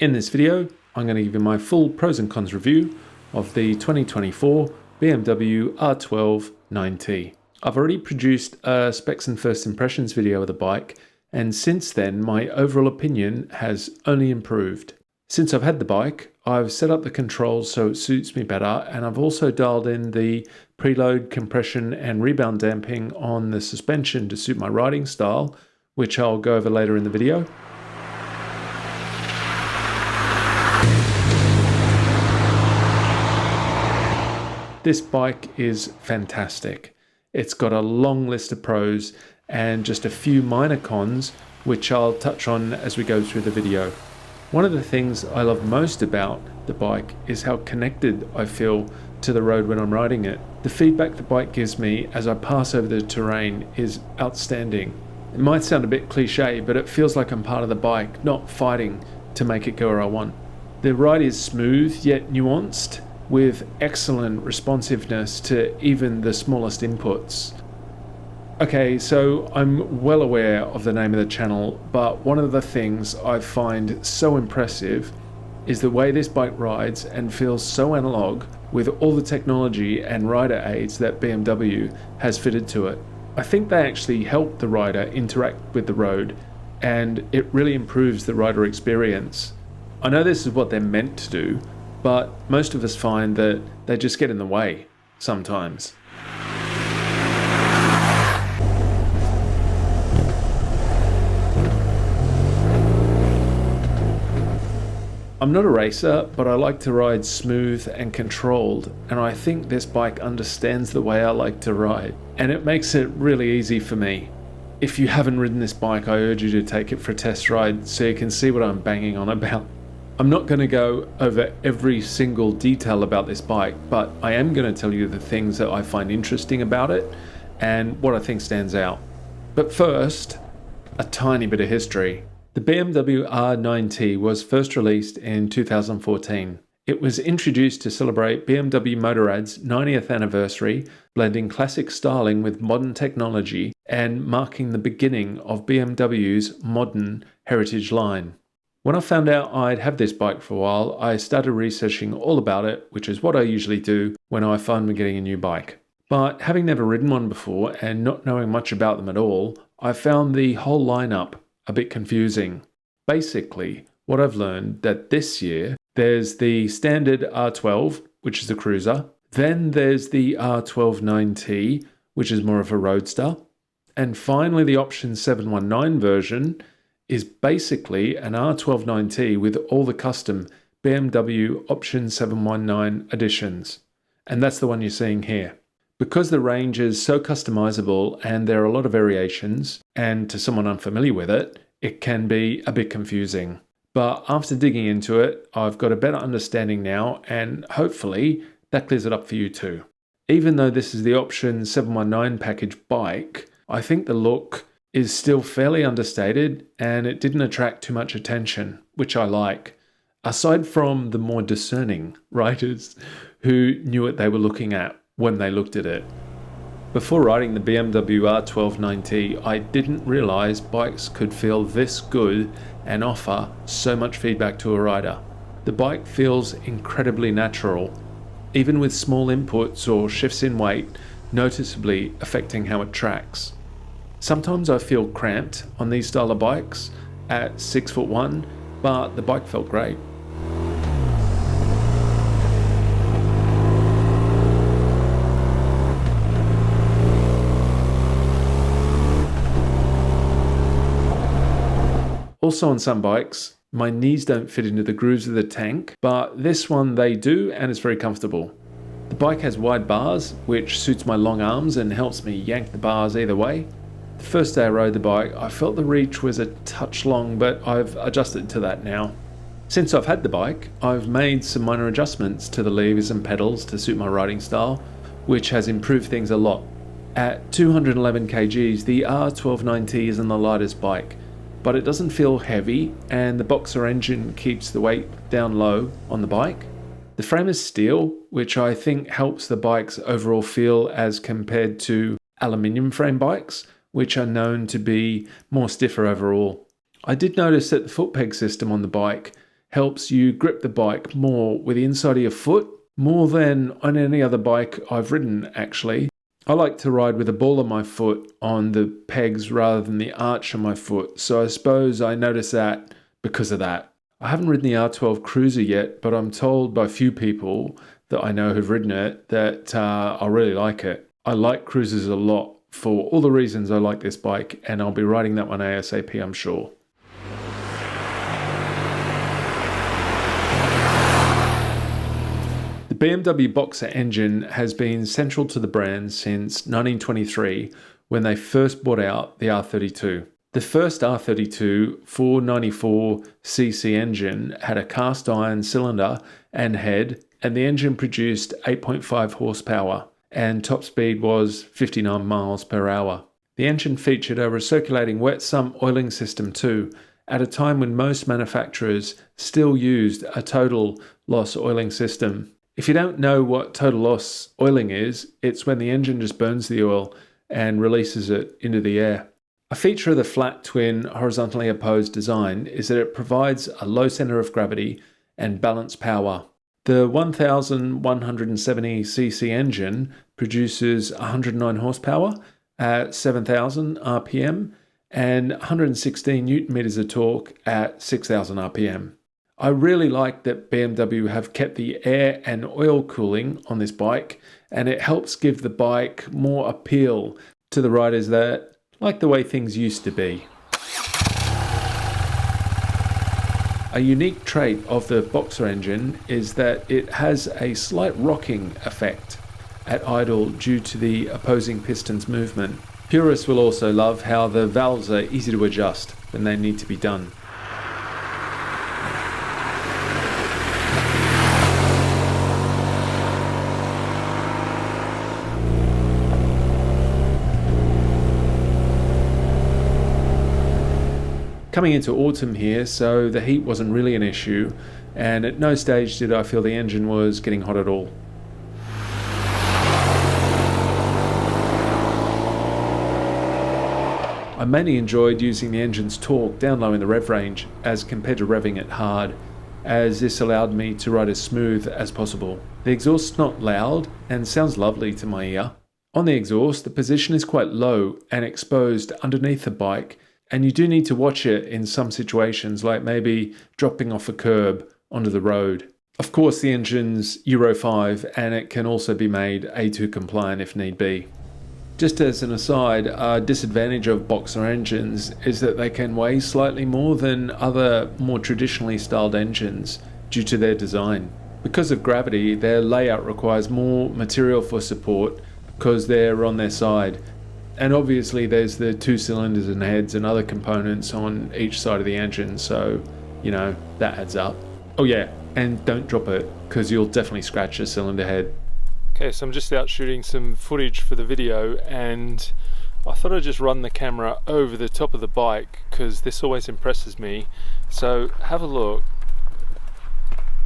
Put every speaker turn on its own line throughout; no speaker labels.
In this video, I'm going to give you my full pros and cons review of the 2024 BMW R12 NineT. I've already produced a specs and first impressions video of the bike, and since then my overall opinion has only improved. Since I've had the bike, I've set up the controls so it suits me better, and I've also dialed in the preload, compression and rebound damping on the suspension to suit my riding style, which I'll go over later in the video. This bike is fantastic. It's got a long list of pros and just a few minor cons, which I'll touch on as we go through the video. One of the things I love most about the bike is how connected I feel to the road when I'm riding it. The feedback the bike gives me as I pass over the terrain is outstanding. It might sound a bit cliche, but it feels like I'm part of the bike, not fighting to make it go where I want. The ride is smooth yet nuanced, with excellent responsiveness to even the smallest inputs. Okay, so I'm well aware of the name of the channel, but one of the things I find so impressive is the way this bike rides and feels so analog with all the technology and rider aids that BMW has fitted to it. I think they actually help the rider interact with the road, and it really improves the rider experience. I know this is what they're meant to do, but most of us find that they just get in the way sometimes. I'm not a racer, but I like to ride smooth and controlled, and I think this bike understands the way I like to ride, and it makes it really easy for me. If you haven't ridden this bike, I urge you to take it for a test ride so you can see what I'm banging on about. I'm not going to go over every single detail about this bike, but I am going to tell you the things that I find interesting about it and what I think stands out. But first, a tiny bit of history. The BMW R9T was first released in 2014. It was introduced to celebrate BMW Motorrad's 90th anniversary, blending classic styling with modern technology and marking the beginning of BMW's modern heritage line. When I found out I'd have this bike for a while, I started researching all about it, which is what I usually do when I find I'm getting a new bike. But having never ridden one before and not knowing much about them at all, I found the whole lineup a bit confusing. Basically, what I've learned that this year there's the standard R12, which is a cruiser, then there's the R12 9T, which is more of a roadster, and finally the option 719 version is basically an R12 9T with all the custom BMW option 719 additions. And that's the one you're seeing here. Because the range is so customizable and there are a lot of variations, and to someone unfamiliar with it, it can be a bit confusing. But after digging into it, I've got a better understanding now, and hopefully that clears it up for you too. Even though this is the option 719 package bike, I think the look is still fairly understated and it didn't attract too much attention, which I like, aside from the more discerning riders who knew what they were looking at when they looked at it. Before riding the BMW R12 9T, I didn't realise bikes could feel this good and offer so much feedback to a rider. The bike feels incredibly natural, even with small inputs or shifts in weight noticeably affecting how it tracks. Sometimes I feel cramped on these style of bikes at 6'1", but the bike felt great. Also on some bikes, my knees don't fit into the grooves of the tank, but this one they do, and it's very comfortable. The bike has wide bars, which suits my long arms and helps me yank the bars either way. The first day I rode the bike, I felt the reach was a touch long, but I've adjusted to that now. Since I've had the bike, I've made some minor adjustments to the levers and pedals to suit my riding style, which has improved things a lot. At 211 kgs, the R12 9T isn't the lightest bike, but it doesn't feel heavy, and the boxer engine keeps the weight down low on the bike. The frame is steel, which I think helps the bike's overall feel as compared to aluminium frame bikes, which are known to be more stiffer overall. I did notice that the foot peg system on the bike helps you grip the bike more with the inside of your foot, more than on any other bike I've ridden actually. I like to ride with the ball of my foot on the pegs rather than the arch of my foot, so I suppose I notice that because of that. I haven't ridden the R12 Cruiser yet, but I'm told by a few people that I know who've ridden it that I really like it. I like Cruisers a lot for all the reasons I like this bike, and I'll be riding that one ASAP, I'm sure. The BMW Boxer engine has been central to the brand since 1923 when they first brought out the R32. The first R32 494cc engine had a cast iron cylinder and head, and the engine produced 8.5 horsepower and top speed was 59 miles per hour. The engine featured a recirculating wet sump oiling system too, at a time when most manufacturers still used a total loss oiling system. If you don't know what total loss oiling is, it's when the engine just burns the oil and releases it into the air. A feature of the flat twin horizontally opposed design is that it provides a low center of gravity and balanced power. The 1170cc engine produces 109 horsepower at 7,000 RPM and 116 Newton meters of torque at 6,000 RPM. I really like that BMW have kept the air and oil cooling on this bike, and it helps give the bike more appeal to the riders that like the way things used to be. A unique trait of the Boxer engine is that it has a slight rocking effect at idle due to the opposing piston's movement. Purists will also love how the valves are easy to adjust when they need to be done. Coming into autumn here, so the heat wasn't really an issue, and at no stage did I feel the engine was getting hot at all. I mainly enjoyed using the engine's torque down low in the rev range as compared to revving it hard, as this allowed me to ride as smooth as possible. The exhaust's not loud and sounds lovely to my ear. On the exhaust, the position is quite low and exposed underneath the bike, and you do need to watch it in some situations, like maybe dropping off a curb onto the road. Of course, the engine's Euro 5 and it can also be made A2 compliant if need be. Just as an aside, a disadvantage of Boxer engines is that they can weigh slightly more than other more traditionally styled engines due to their design. Because of gravity, their layout requires more material for support because they're on their side. And obviously there's the two cylinders and heads and other components on each side of the engine, so, you know, that adds up. Oh yeah, and don't drop it, because you'll definitely scratch a cylinder head. Okay, so I'm just out shooting some footage for the video, and I thought I'd just run the camera over the top of the bike, because this always impresses me. So have a look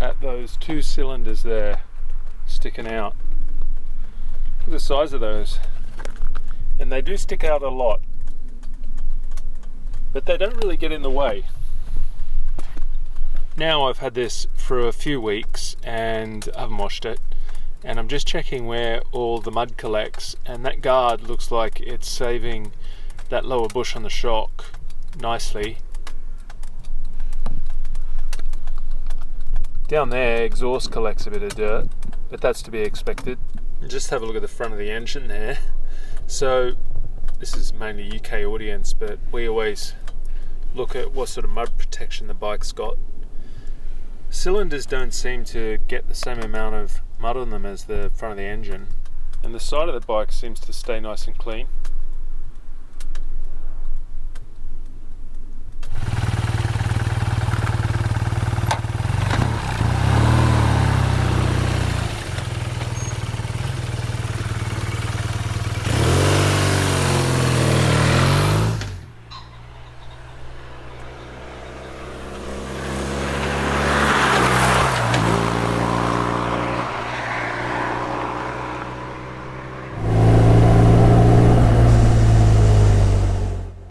at those two cylinders there, sticking out. Look at the size of those. And they do stick out a lot, but they don't really get in the way. Now I've had this for a few weeks and I haven't washed it, and I'm just checking where all the mud collects, and that guard looks like it's saving that lower bush on the shock nicely. Down there, exhaust collects a bit of dirt, but that's to be expected. And just have a look at the front of the engine there. So this is mainly UK audience, but we always look at what sort of mud protection the bike's got. Cylinders don't seem to get the same amount of mud on them as the front of the engine, and the side of the bike seems to stay nice and clean.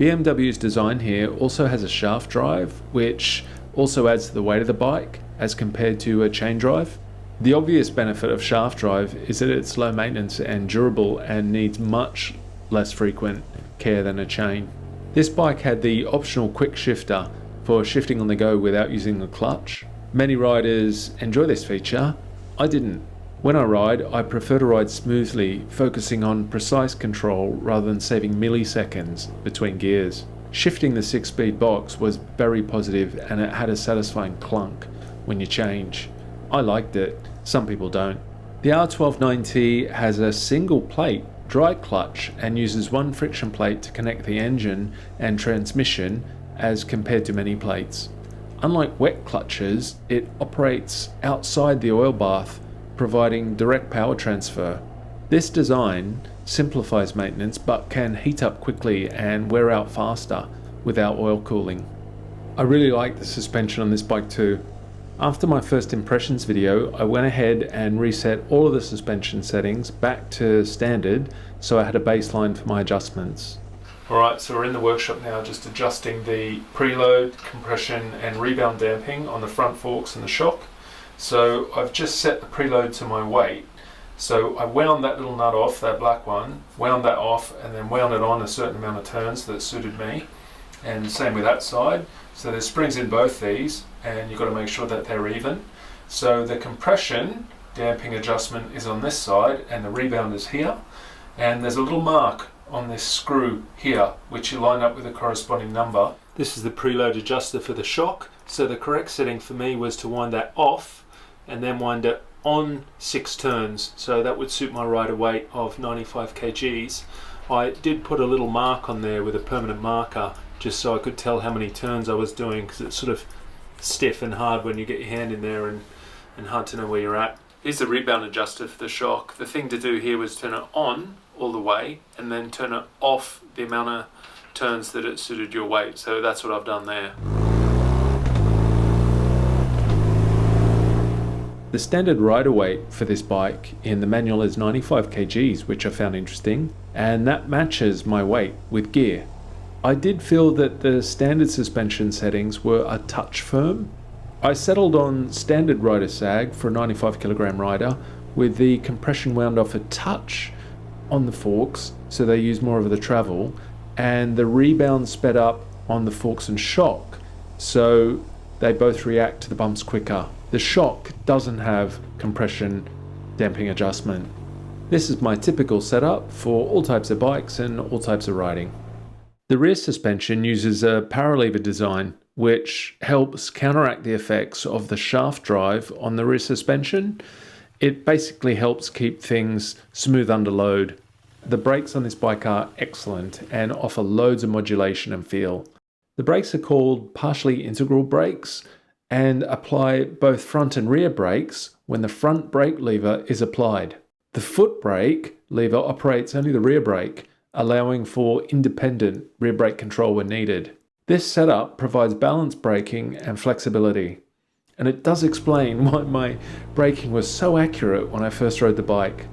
BMW's design here also has a shaft drive, which also adds to the weight of the bike as compared to a chain drive. The obvious benefit of shaft drive is that it's low maintenance and durable and needs much less frequent care than a chain. This bike had the optional quick shifter for shifting on the go without using the clutch. Many riders enjoy this feature. I didn't. When I ride, I prefer to ride smoothly, focusing on precise control rather than saving milliseconds between gears. Shifting the 6-speed box was very positive and it had a satisfying clunk when you change. I liked it, some people don't. The R12 NineT has a single plate dry clutch and uses one friction plate to connect the engine and transmission as compared to many plates. Unlike wet clutches, it operates outside the oil bath, providing direct power transfer. This design simplifies maintenance but can heat up quickly and wear out faster without oil cooling. I really like the suspension on this bike too. After my first impressions video, I went ahead and reset all of the suspension settings back to standard so I had a baseline for my adjustments. Alright, so we're in the workshop now just adjusting the preload, compression and rebound damping on the front forks and the shock. So I've just set the preload to my weight. So I wound that little nut off, that black one, wound that off and then wound it on a certain amount of turns that suited me. And same with that side. So there's springs in both these and you've got to make sure that they're even. So the compression damping adjustment is on this side and the rebound is here. And there's a little mark on this screw here which you line up with a corresponding number. This is the preload adjuster for the shock. So the correct setting for me was to wind that off and then wind it on 6 turns. So that would suit my rider weight of 95 kgs. I did put a little mark on there with a permanent marker just so I could tell how many turns I was doing, because it's sort of stiff and hard when you get your hand in there and hard to know where you're at. Here's the rebound adjuster for the shock. The thing to do here was turn it on all the way and then turn it off the amount of turns that it suited your weight. So that's what I've done there. The standard rider weight for this bike in the manual is 95 kgs, which I found interesting, and that matches my weight with gear. I did feel that the standard suspension settings were a touch firm. I settled on standard rider sag for a 95 kilogram rider with the compression wound off a touch on the forks so they use more of the travel, and the rebound sped up on the forks and shock so they both react to the bumps quicker. The shock doesn't have compression damping adjustment. This is my typical setup for all types of bikes and all types of riding. The rear suspension uses a paralever design which helps counteract the effects of the shaft drive on the rear suspension. It basically helps keep things smooth under load. The brakes on this bike are excellent and offer loads of modulation and feel. The brakes are called partially integral brakes and apply both front and rear brakes when the front brake lever is applied. The foot brake lever operates only the rear brake, allowing for independent rear brake control when needed. This setup provides balance braking and flexibility, and it does explain why my braking was so accurate when I first rode the bike.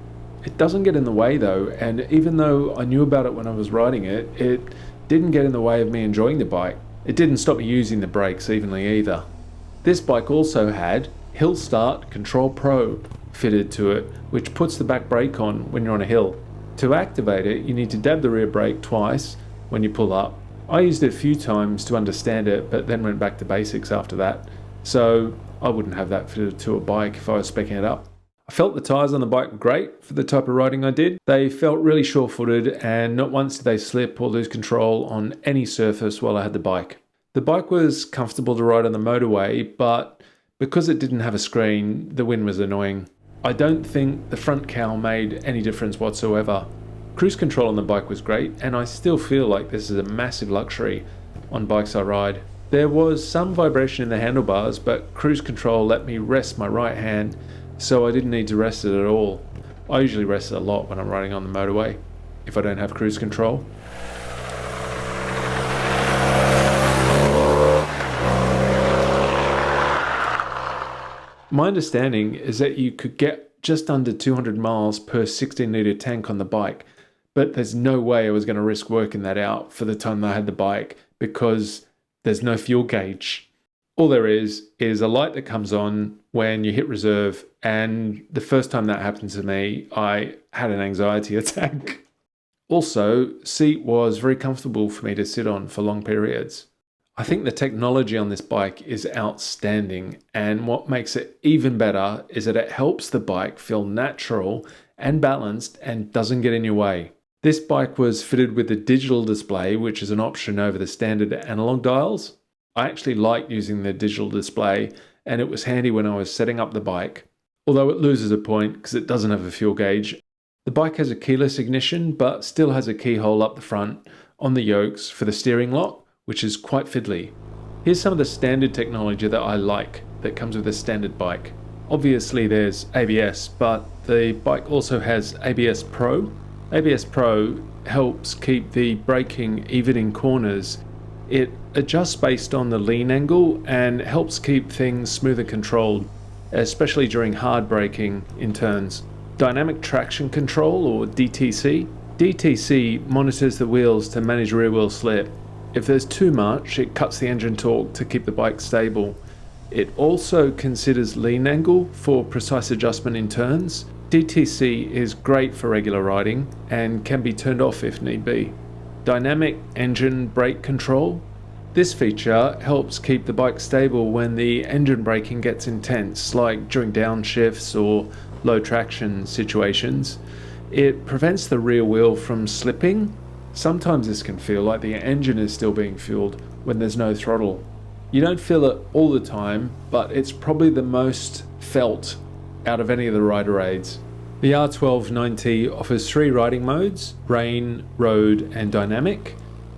It doesn't get in the way though, and even though I knew about it when I was riding it, it didn't get in the way of me enjoying the bike. It didn't stop me using the brakes evenly either. This bike also had Hill Start Control Pro fitted to it, which puts the back brake on when you're on a hill. To activate it, you need to dab the rear brake twice when you pull up. I used it a few times to understand it, but then went back to basics after that. So I wouldn't have that fitted to a bike if I was speccing it up. I felt the tyres on the bike were great for the type of riding I did. They felt really sure-footed and not once did they slip or lose control on any surface while I had the bike. The bike was comfortable to ride on the motorway, but because it didn't have a screen, the wind was annoying. I don't think the front cowl made any difference whatsoever. Cruise control on the bike was great, and I still feel like this is a massive luxury on bikes I ride. There was some vibration in the handlebars, but cruise control let me rest my right hand, so I didn't need to rest it at all. I usually rest it a lot when I'm riding on the motorway, if I don't have cruise control. My understanding is that you could get just under 200 miles per 16 litre tank on the bike, but there's no way I was going to risk working that out for the time that I had the bike because there's no fuel gauge. All there is a light that comes on when you hit reserve, and the first time that happened to me, I had an anxiety attack. Also, seat was very comfortable for me to sit on for long periods. I think the technology on this bike is outstanding, and what makes it even better is that it helps the bike feel natural and balanced and doesn't get in your way. This bike was fitted with a digital display, which is an option over the standard analog dials. I actually like using the digital display, and it was handy when I was setting up the bike, although it loses a point because it doesn't have a fuel gauge. The bike has a keyless ignition, but still has a keyhole up the front on the yokes for the steering lock, which is quite fiddly. Here's some of the standard technology that I like that comes with a standard bike. Obviously there's ABS, but the bike also has ABS Pro. ABS Pro helps keep the braking even in corners. It adjusts based on the lean angle and helps keep things smooth and controlled, especially during hard braking in turns. Dynamic traction control, or DTC. DTC monitors the wheels to manage rear wheel slip. If there's too much, it cuts the engine torque to keep the bike stable. It also considers lean angle for precise adjustment in turns. DTC is great for regular riding and can be turned off if need be. Dynamic engine brake control. This feature helps keep the bike stable when the engine braking gets intense, like during downshifts or low traction situations. It prevents the rear wheel from slipping. Sometimes this can feel like the engine is still being fueled when there's no throttle. You don't feel it all the time, but it's probably the most felt out of any of the rider aids. The R12 NineT offers 3 riding modes: rain, road and dynamic.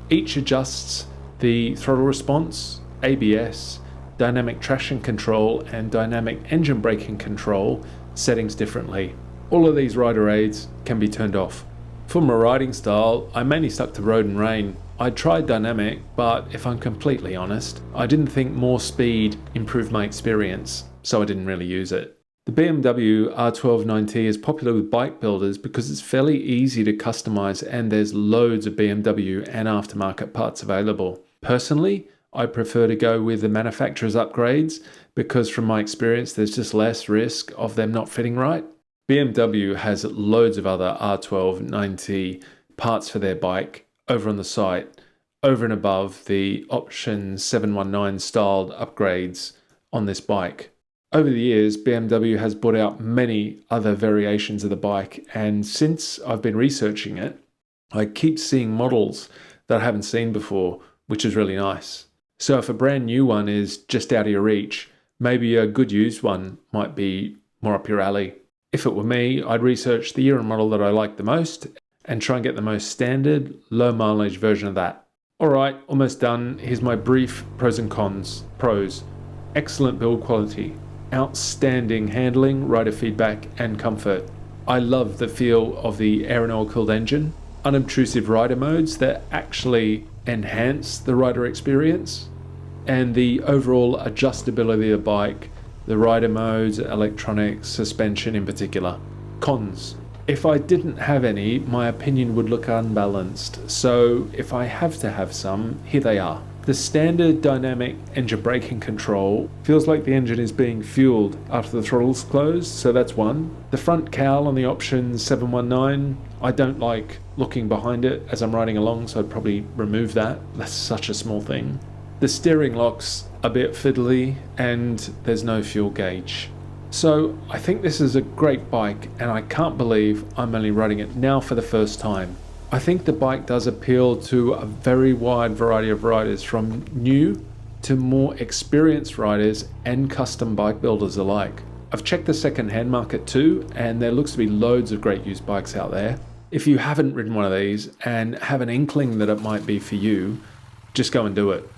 Each adjusts the throttle response, ABS, dynamic traction control and dynamic engine braking control settings differently. All of these rider aids can be turned off. For my riding style, I mainly stuck to road and rain. I tried dynamic, but if I'm completely honest, I didn't think more speed improved my experience, so I didn't really use it. The BMW R12 NineT is popular with bike builders because it's fairly easy to customize and there's loads of BMW and aftermarket parts available. Personally, I prefer to go with the manufacturer's upgrades because from my experience there's just less risk of them not fitting right. BMW has loads of other R12 NineT parts for their bike over on the site, over and above the option 719 styled upgrades on this bike. Over the years, BMW has brought out many other variations of the bike, and since I've been researching it, I keep seeing models that I haven't seen before, which is really nice. So if a brand new one is just out of your reach, maybe a good used one might be more up your alley. If it were me, I'd research the year and model that I like the most and try and get the most standard, low mileage version of that. Alright, almost done. Here's my brief pros and cons. Pros: excellent build quality, outstanding handling, rider feedback and comfort. I love the feel of the air and oil cooled engine, unobtrusive rider modes that actually enhance the rider experience, and the overall adjustability of the bike, the rider modes, electronics, suspension in particular. Cons: if I didn't have any, my opinion would look unbalanced, so if I have to have some, here they are. The standard dynamic engine braking control feels like the engine is being fueled after the throttle's closed, so that's one. The front cowl on the option 719, I don't like looking behind it as I'm riding along, so I'd probably remove that. That's such a small thing. The steering lock's a bit fiddly and there's no fuel gauge. So I think this is a great bike and I can't believe I'm only riding it now for the first time. I think the bike does appeal to a very wide variety of riders, from new to more experienced riders and custom bike builders alike. I've checked the second-hand market too, and there looks to be loads of great used bikes out there. If you haven't ridden one of these and have an inkling that it might be for you, just go and do it.